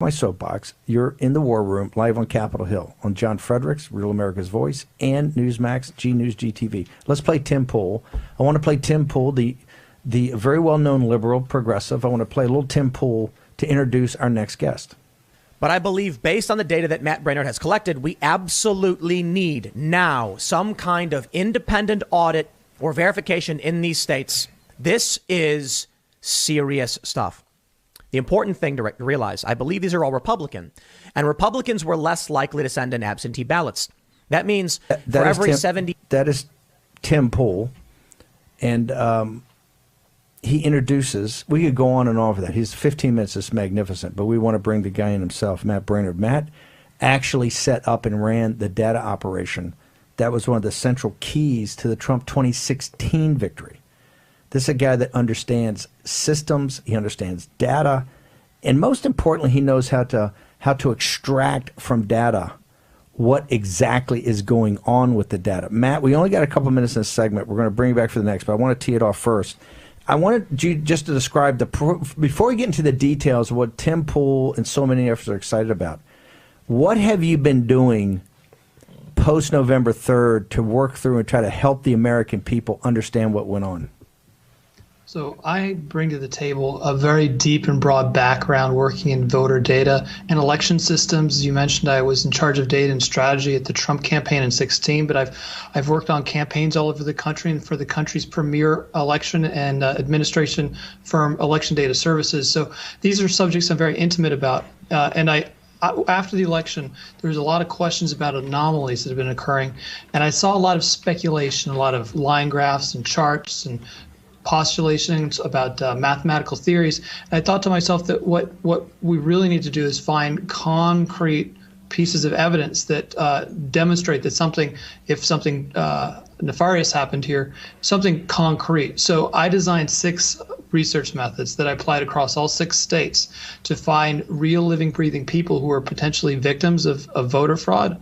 my soapbox. You're in the War Room, live on Capitol Hill, on John Fredericks, Real America's Voice, and Newsmax, G News, GTV. Let's play Tim Pool. I want to play Tim Pool, the very well-known liberal progressive. I want to play a little Tim Pool to introduce our next guest. But I believe, based on the data that Matt Braynard has collected, we absolutely need now some kind of independent audit or verification in these states. This is serious stuff. The important thing to realize, I believe these are all Republican, and Republicans were less likely to send in absentee ballots. That means for every 70... That is Tim Pool, and he introduces... We could go on and on for that. He's 15 minutes, is magnificent, but we want to bring the guy in himself, Matt Braynard. Matt actually set up and ran the data operation. That was one of the central keys to the Trump 2016 victory. This is a guy that understands systems, he understands data, and most importantly, he knows how to extract from data what exactly is going on with the data. Matt, we only got a couple minutes in this segment. We're going to bring you back for the next, but I want to tee it off first. I wanted you just to describe before we get into the details of what Tim Pool and so many others are excited about. What have you been doing post November 3rd to work through and try to help the American people understand what went on? So I bring to the table a very deep and broad background working in voter data and election systems. As you mentioned, I was in charge of data and strategy at the Trump campaign in 2016, but I've worked on campaigns all over the country and for the country's premier election and administration firm, Election Data Services. So these are subjects I'm very intimate about. After the election, there was a lot of questions about anomalies that have been occurring, and I saw a lot of speculation, a lot of line graphs and charts and postulations about mathematical theories. And I thought to myself that what we really need to do is find concrete pieces of evidence that demonstrate that if something nefarious happened here, something concrete. So I designed 6 research methods that I applied across all 6 states to find real living, breathing people who are potentially victims of voter fraud,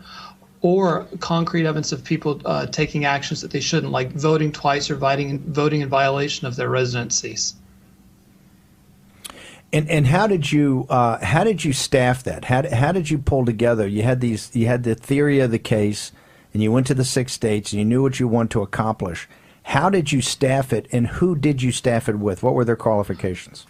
or concrete evidence of people taking actions that they shouldn't, like voting twice or voting in violation of their residencies. And how did you staff that? How did you pull together? You had the theory of the case, and you went to the 6 states, and you knew what you want to accomplish. How did you staff it, and who did you staff it with? What were their qualifications?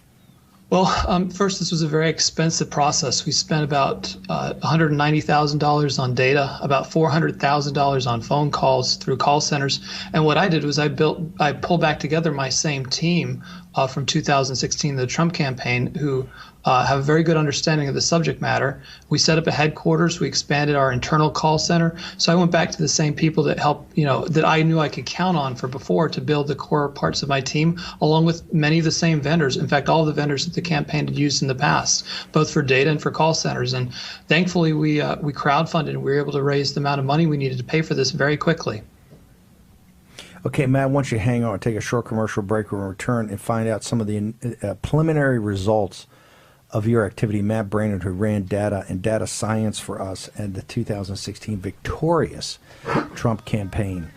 Well, first, this was a very expensive process. We spent about $190,000 on data, about $400,000 on phone calls through call centers. And what I did was I pulled back together my same team from 2016, the Trump campaign, who have a very good understanding of the subject matter. We set up a headquarters. We expanded our internal call center. So I went back to the same people that helped, that I knew I could count on for before to build the core parts of my team, along with many of the same vendors. In fact, all the vendors that the campaign had used in the past, both for data and for call centers. And thankfully, we crowdfunded and we were able to raise the amount of money we needed to pay for this very quickly. Okay, Matt, I want you to hang on, take a short commercial break. We'll return and find out some of the preliminary results of your activity. Matt Braynard, who ran data and data science for us and the 2016 victorious Trump campaign.